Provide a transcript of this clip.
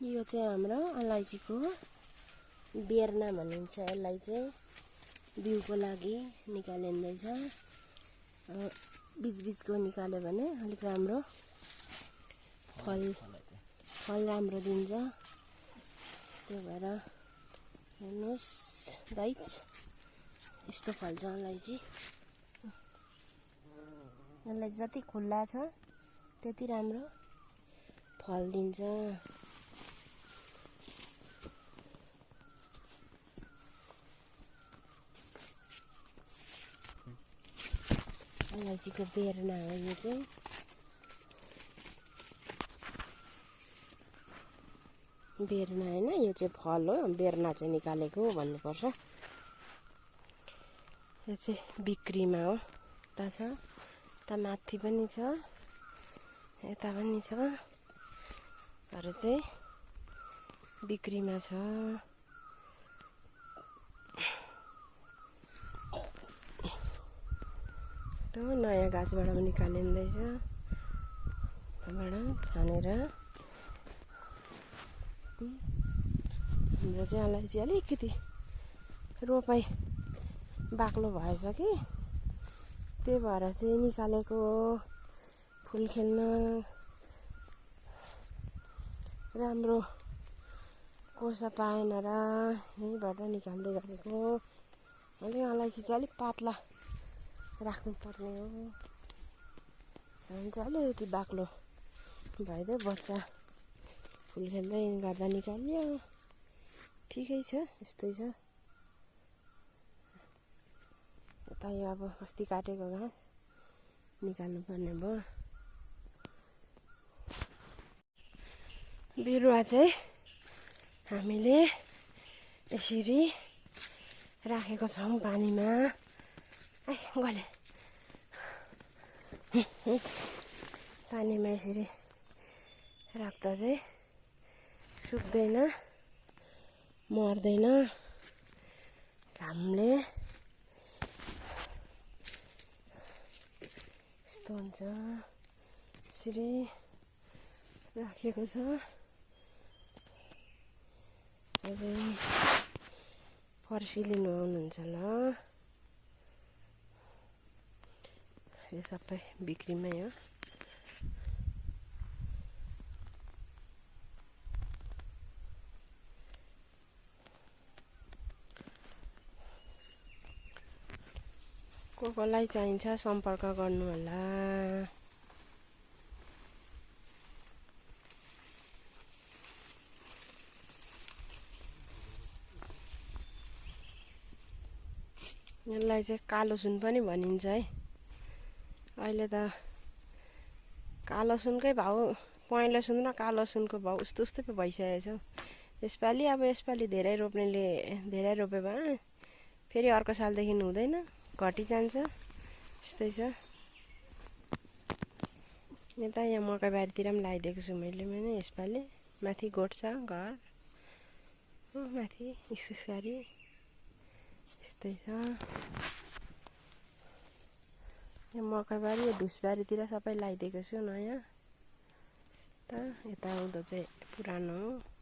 यो चाहिँ हाम्रो अलैँचीको बेर्ना भनिन्छ। यसलाई चाहिँ बिउको लागि निकालिँदैछ। बीच-बीचको निकाल्यो भने अलिक राम्रो फल राम्रो दिन्छ। त्यही भएर हेर्नुहोस् गाइज, यस्तो फल्छ अलैँची। यसलाई जति खुल्ला छ त्यति राम्रो फल दिन्छ। अलैँचीको बेर्ना हो यो चाहिँ। बेर्ना हैन, यो चाहिँ फल हो, बेर्ना चाहिँ निकालेको भन्नुपर्छ। यो चाहिँ बिक्रीमा हो। यता छ, यता माथि पनि छ, यता पनि छ, तर चाहिँ बिक्रीमा छ। त्यो नयाँ गाछबाट पनि निकालिँदैछ। त्यहाँबाट छानेर हाम्रो चाहिँ अलैँची अलिकति रोपाइ बाक्लो भएछ कि, त्यही भएर चाहिँ निकालेको हो। फुल खेल्न राम्रो कोसा पाएन र यहीँबाट निकाल्दै गरेको। अलिक अलैँची चाहिँ अलिक पातला राख्नुपर्ने हो। हुन्छ अलिकति बाक्लो भइदियो, बच्चा फुल खेल्दै गर्दा निकाल्यो। ठिकै छ, यस्तै छ। यता यो अब अस्ति काटेको घाँस निकाल्नु पर्ने भयो। बिरुवा चाहिँ हामीले यसरी राखेको छौँ पानीमा। गले पानीमा यसरी राख्दा चाहिँ सुक्दैन, मर्दैन घामले। यस्तो हुन्छ, यसरी राखेको छ। अब फर्सी लिनु आउनुहुन्छ ल। यो सबै बिक्रीमै हो। कसलाई चाहिन्छ सम्पर्क गर्नु होला। यसलाई चाहिँ कालो सुन पनि भनिन्छ है। अहिले त कालो सुनकै भाउ, पहेँलो सुन र कालो सुनको भाउ उस्तै उस्तै पो भइसकेको छ। यसपालि धेरै रोप्नेले धेरै रोप्यो भने फेरि अर्को सालदेखि हुँदैन, घटिजान्छ। यस्तै छ। यता यहाँ मकैबारीतिर पनि लगाइदिएको छु मैले यसपालि। माथि गोठ छ घर, माथि इस्कुसबारी, यस्तै छ। यो मकैबारी, यो ढुसबारीतिर सबै लगाइदिएको छु नयाँ। यता उँधो चाहिँ पुरानो हो।